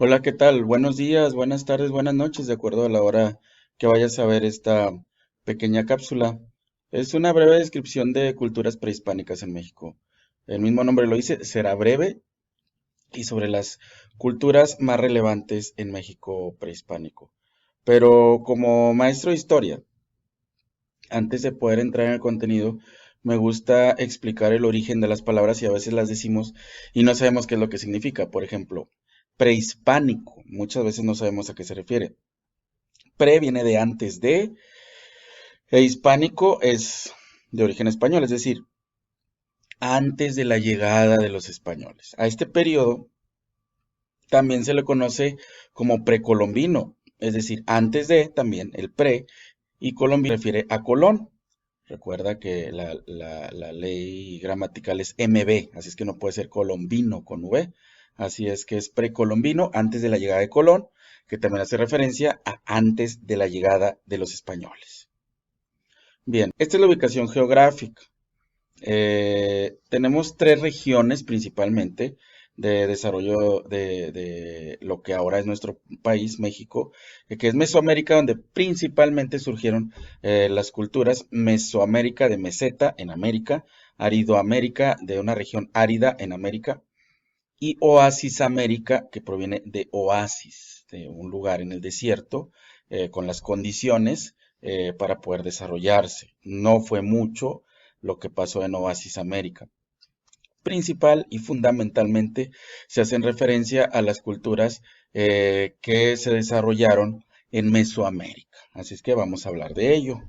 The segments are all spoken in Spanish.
Hola, ¿qué tal? Buenos días, buenas tardes, buenas noches, de acuerdo a la hora que vayas a ver esta pequeña cápsula. Es una breve descripción de culturas prehispánicas en México. El mismo nombre lo dice, será breve y sobre las culturas más relevantes en México prehispánico. Pero como maestro de historia, antes de poder entrar en el contenido, me gusta explicar el origen de las palabras y a veces las decimos y no sabemos qué es lo que significa. Por ejemplo, prehispánico, muchas veces no sabemos a qué se refiere. Pre viene de antes de, e hispánico es de origen español, es decir, antes de la llegada de los españoles. A este periodo también se le conoce como precolombino, es decir, antes de también el pre, y colombino refiere a Colón. Recuerda que la ley gramatical es MB, así es que no puede ser colombino con V. Así es que es precolombino, antes de la llegada de Colón, que también hace referencia a antes de la llegada de los españoles. Bien, esta es la ubicación geográfica. Tenemos tres regiones principalmente de desarrollo de lo que ahora es nuestro país, México, que es Mesoamérica, donde principalmente surgieron las culturas. Mesoamérica de meseta en América, Aridoamérica de una región árida en América, y Oasis América, que proviene de oasis, de un lugar en el desierto, con las condiciones para poder desarrollarse. No fue mucho lo que pasó en Oasis América. Principal y fundamentalmente se hacen referencia a las culturas que se desarrollaron en Mesoamérica. Así es que vamos a hablar de ello.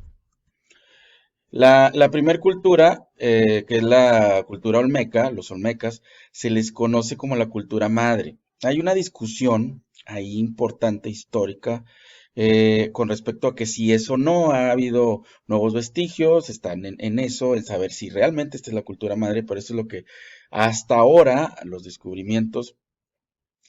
La primer cultura, que es la cultura olmeca, los olmecas, se les conoce como la cultura madre. Hay una discusión ahí importante histórica con respecto a que si eso no ha habido nuevos vestigios, están en eso, en saber si realmente esta es la cultura madre, pero eso es lo que hasta ahora los descubrimientos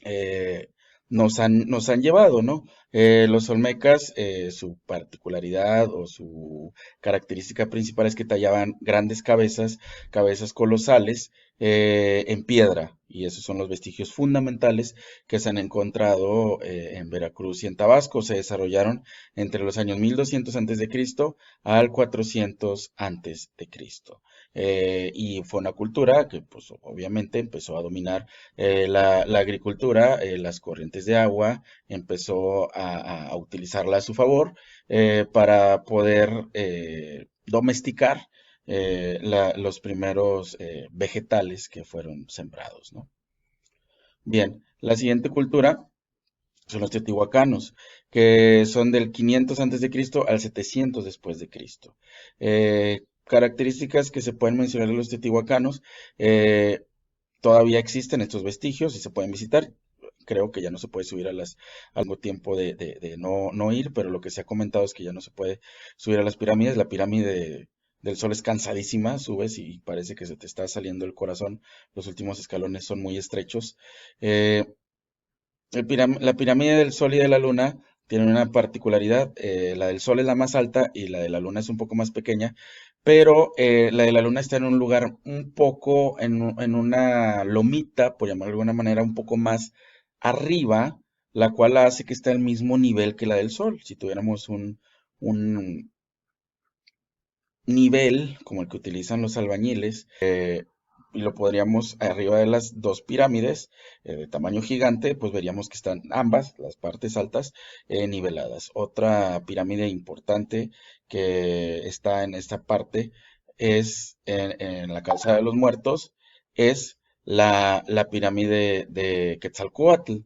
eh, nos han llevado, ¿no? Los olmecas, su particularidad o su característica principal es que tallaban grandes cabezas, cabezas colosales, en piedra, y esos son los vestigios fundamentales que se han encontrado en Veracruz y en Tabasco. Se desarrollaron entre los años 1200 antes de Cristo al 400 antes de Cristo. Y fue una cultura que, pues, obviamente empezó a dominar la agricultura, las corrientes de agua, empezó a utilizarla a su favor para poder domesticar los primeros vegetales que fueron sembrados, ¿no? Bien, la siguiente cultura son los teotihuacanos, que son del 500 antes de Cristo al 700 después de Cristo. Características que se pueden mencionar de los teotihuacanos, todavía existen estos vestigios y se pueden visitar. Creo que ya no se puede subir a las al mismo tiempo de no ir, pero lo que se ha comentado es que ya no se puede subir a las pirámides. La pirámide del Sol es cansadísima, subes y parece que se te está saliendo el corazón. Los últimos escalones son muy estrechos. Eh, la pirámide del Sol y de la Luna tienen una particularidad. La del Sol es la más alta y la de la Luna es un poco más pequeña, pero la de la Luna está en un lugar un poco, en una lomita, por llamarlo de alguna manera, un poco más arriba, la cual hace que esté al mismo nivel que la del Sol. Si tuviéramos un nivel como el que utilizan los albañiles, y lo podríamos arriba de las dos pirámides de tamaño gigante, pues veríamos que están ambas, las partes altas, niveladas. Otra pirámide importante que está en esta parte es en la calzada de los muertos, es la pirámide de Quetzalcóatl.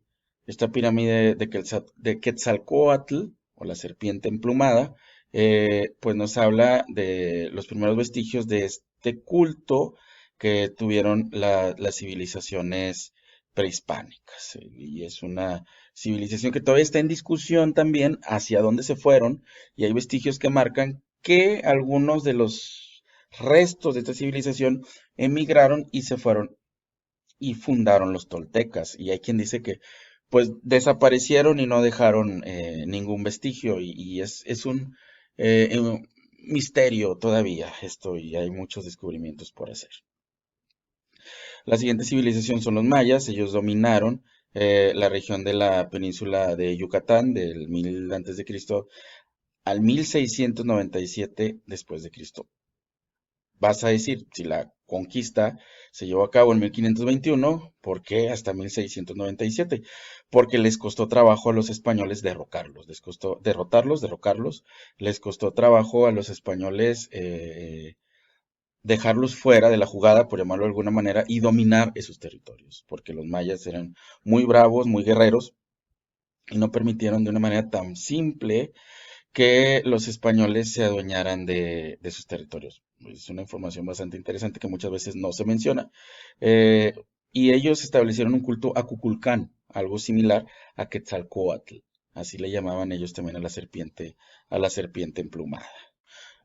Esta pirámide de Quetzalcóatl, o la serpiente emplumada, pues nos habla de los primeros vestigios de este culto que tuvieron las civilizaciones prehispánicas. Y es una civilización que todavía está en discusión también hacia dónde se fueron, y hay vestigios que marcan que algunos de los restos de esta civilización emigraron y se fueron y fundaron los toltecas. Y hay quien dice que pues desaparecieron y no dejaron ningún vestigio y es un misterio todavía esto y hay muchos descubrimientos por hacer. La siguiente civilización son los mayas, ellos dominaron la región de la península de Yucatán del 1000 antes de Cristo al 1697 después de Cristo. Vas a decir, si la conquista se llevó a cabo en 1521, ¿por qué hasta 1697? Porque les costó trabajo a los españoles derrocarlos, les costó derrocarlos, les costó trabajo a los españoles dejarlos fuera de la jugada, por llamarlo de alguna manera, y dominar esos territorios, porque los mayas eran muy bravos, muy guerreros, y no permitieron de una manera tan simple que los españoles se adueñaran de sus territorios. Es una información bastante interesante que muchas veces no se menciona. Eh, y ellos establecieron un culto a Cuculcán, algo similar a Quetzalcóatl. Así le llamaban ellos también a la serpiente emplumada.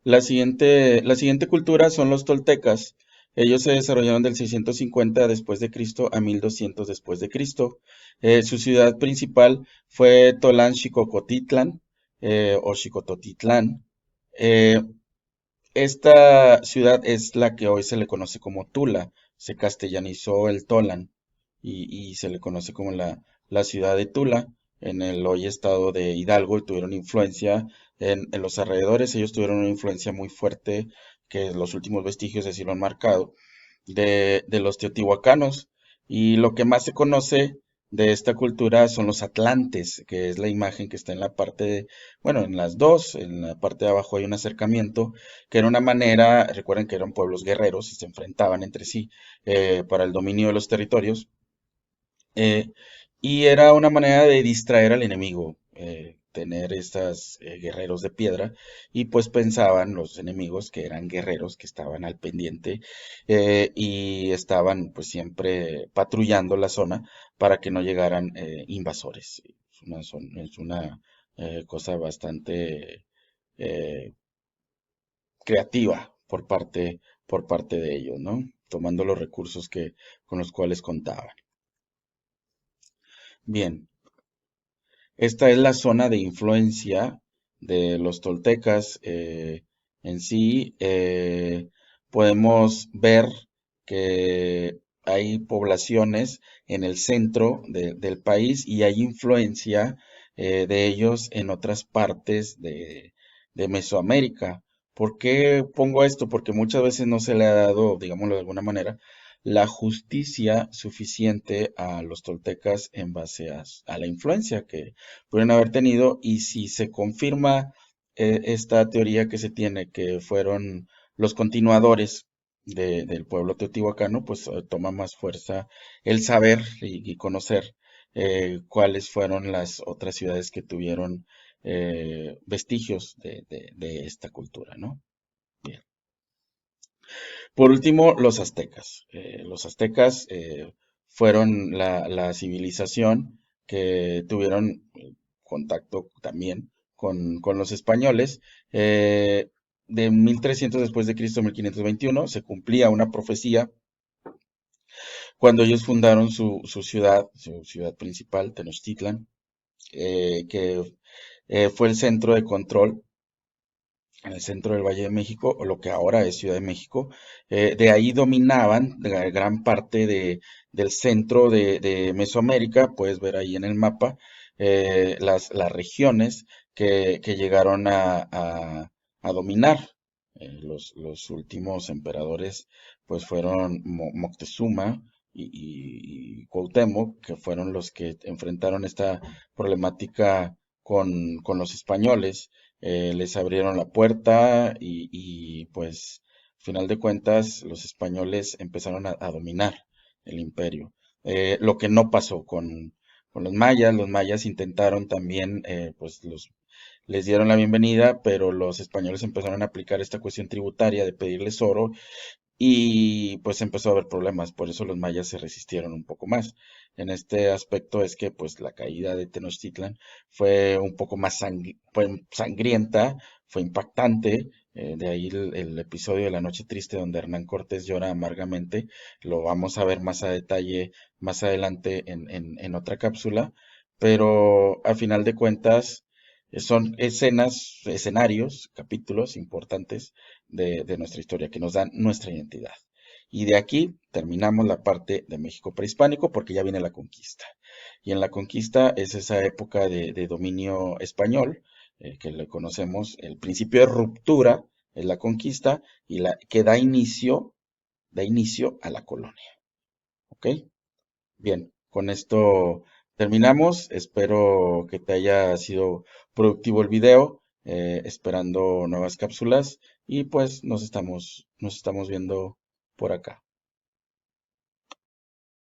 La siguiente cultura son los toltecas. Ellos se desarrollaron del 650 después de Cristo a 1200 después de Cristo. Su ciudad principal fue Tolanxicocotitlan o Xicototitlán. Eh, Esta ciudad es la que hoy se le conoce como Tula. Se castellanizó el Tolan y se le conoce como la ciudad de Tula en el hoy estado de Hidalgo y tuvieron influencia en los alrededores. Ellos tuvieron una influencia muy fuerte que los últimos vestigios así lo han marcado de los teotihuacanos. Y lo que más se conoce de esta cultura son los atlantes, que es la imagen que está en la parte bueno, en las dos, en la parte de abajo hay un acercamiento, que era una manera, recuerden que eran pueblos guerreros y se enfrentaban entre sí para el dominio de los territorios, eh, y era una manera de distraer al enemigo, tener estos guerreros de piedra, y pues pensaban los enemigos que eran guerreros que estaban al pendiente y estaban pues siempre patrullando la zona para que no llegaran invasores. Es una cosa bastante eh, creativa por parte de ellos, ¿no? Tomando los recursos con los cuales contaban. Bien, esta es la zona de influencia de los toltecas en sí. Podemos ver que hay poblaciones en el centro del país y hay influencia de ellos en otras partes de Mesoamérica. ¿Por qué pongo esto? Porque muchas veces no se le ha dado, digámoslo de alguna manera, la justicia suficiente a los toltecas en base a la influencia que pudieron haber tenido, y si se confirma esta teoría que se tiene que fueron los continuadores del pueblo teotihuacano, pues toma más fuerza el saber y conocer cuáles fueron las otras ciudades que tuvieron vestigios de esta cultura, ¿no? Bien. Por último, los aztecas. Los aztecas fueron la civilización que tuvieron contacto también con los españoles. De 1300 después de Cristo, 1521, se cumplía una profecía cuando ellos fundaron su ciudad principal, Tenochtitlan, que fue el centro de control en el centro del Valle de México, o lo que ahora es Ciudad de México. De ahí dominaban gran parte del centro de Mesoamérica. Puedes ver ahí en el mapa las regiones que llegaron a dominar. Los últimos emperadores pues fueron Moctezuma y Cuauhtémoc, que fueron los que enfrentaron esta problemática con los españoles. Les abrieron la puerta pues, al final de cuentas, los españoles empezaron a dominar el imperio. Lo que no pasó con los mayas intentaron también, pues les dieron la bienvenida, pero los españoles empezaron a aplicar esta cuestión tributaria de pedirles oro y pues empezó a haber problemas, por eso los mayas se resistieron un poco más. En este aspecto es que pues la caída de Tenochtitlan fue un poco más fue sangrienta, fue impactante, de ahí el episodio de la Noche Triste donde Hernán Cortés llora amargamente, lo vamos a ver más a detalle más adelante en otra cápsula, pero a final de cuentas son escenarios, capítulos importantes de nuestra historia, que nos dan nuestra identidad. Y de aquí terminamos la parte de México prehispánico porque ya viene la conquista. Y en la conquista es esa época de dominio español, que le conocemos, el principio de ruptura es la conquista y la que da inicio a la colonia. ¿Ok? Bien, con esto terminamos. Espero que te haya sido productivo el video, esperando nuevas cápsulas y pues nos estamos viendo por acá.